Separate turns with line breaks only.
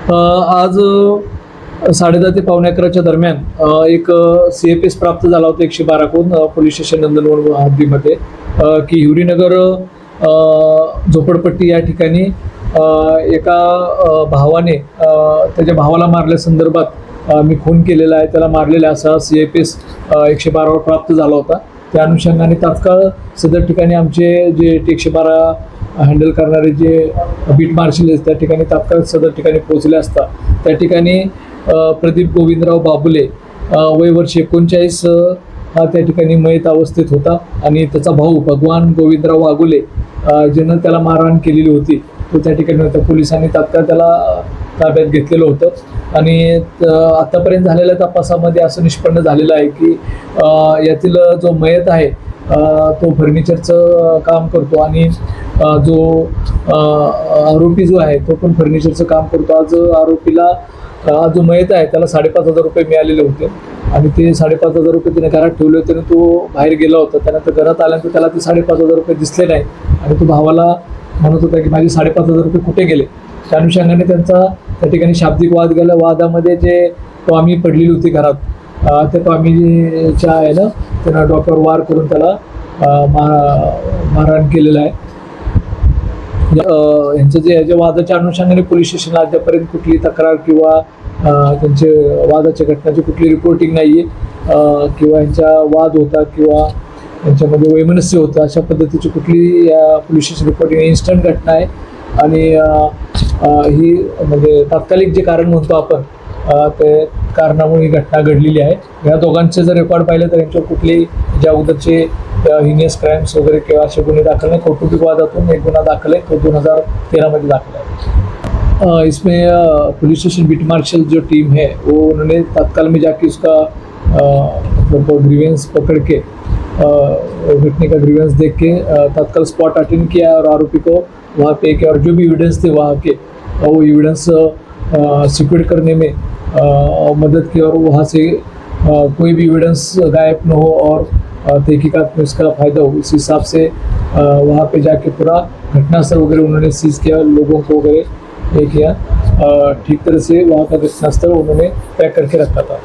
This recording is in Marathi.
आज 10:30 ते 11:15च्या दरम्यान एक CFS प्राप्त झाला होता 112 कडून पोलीस स्टेशन नंदनवन हद्दीमध्ये की हिवरीनगर झोपडपट्टी या ठिकाणी एका भावाने त्याच्या भावाला मारल्या संदर्भात मी खून केलेला आहे, त्याला मारलेला असा CFS 112 वर प्राप्त झाला होता. त्या अनुषंगाने तात्काळ सदर ठिकाणी आमचे जे 112 हँडल करणारे जे बीट मार्शल आहेत त्या ठिकाणी तात्काळ सदर ठिकाणी पोहोचले असता त्या ठिकाणी प्रदीप गोविंदराव बाबुले वय वर्ष 39 हा त्या ठिकाणी मयत अवस्थेत होता आणि त्याचा भाऊ भगवान गोविंदराव वाघुले ज्यानं त्याला मारहाण केलेली होती तो त्या ठिकाणी होता. पोलिसांनी तात्काळ त्याला ताब्यात घेतलेलं होतं आणि आतापर्यंत झालेल्या तपासामध्ये असं निष्पन्न झालेलं आहे की यातील जो मयत आहे तो फर्निचरचं काम करतो आणि जो आरोपी जो आहे तो पण फर्निचरचं काम करतो. आज आरोपीला जो मयत आहे त्याला 5,500 रुपये मिळालेले होते आणि ते 5,500 रुपये त्याने घरात ठेवले होते आणि तो बाहेर गेला होता. त्यानंतर घरात आल्यानंतर त्याला ते 5,500 रुपये दिसले नाही आणि तो भावाला म्हणत होता की माझे 5,500 रुपये कुठे गेले. त्या अनुषंगाने त्यांचा त्या ठिकाणी शाब्दिक वाद गेला. वादामध्ये जे टॉमी पडलेली होती घरात त्या टॉमीच्या आहे ना त्यानं डोक्यावर वार करून त्याला मारहाण केलेलं आहे. यांचं जे याच्या वादाच्या अनुषंगाने पोलीस स्टेशनला अद्यापर्यंत कुठली तक्रार किंवा त्यांचे वादाच्या घटनाची कुठली रिपोर्टिंग नाही आहे किंवा यांचा वाद होता किंवा यांच्यामध्ये वैमनस्य होतं अशा पद्धतीची कुठली या पोलीस स्टेशन रिपोर्टिंग इन्स्टंट घटना आहे आणि ही म्हणजे तात्कालिक जे कारण म्हणतो आपण ते कारणामुळे ही घटना घडलेली आहे. या दोघांचे जर रेकॉर्ड पाहिलं तर यांच्यावर कुठली ज्या अगोदरचे हिनियस क्राइम्स वगैरह किंवा असे गुन्हे दाखल नहीं, कौटुंबिक वादातून एक गुन्हा दाखल है तो 2013 में दाखल है. इसमें पुलिस स्टेशन बीट मार्शल जो टीम है वो उन्होंने तत्काल में जाके उसका मतलब ग्रीवेंस पकड़ के घटने का ग्रीवेंस देख के तत्काल स्पॉट अटेंड किया और आरोपी को वहाँ पे कि और जो भी एविडेंस थे वहाँ के वो एविडेंस सिक्योर करने में मदद की और वहाँ से कोई भी एविडेंस गायब न हो और तहकीकात में उसका फ़ायदा हो इस हिसाब से वहाँ पे जाके पूरा घटनास्थल वगैरह उन्होंने सीज किया, लोगों को वगैरह ये किया ठीक तरह से वहाँ का घटनास्थल उन्होंने पैक करके रखा था.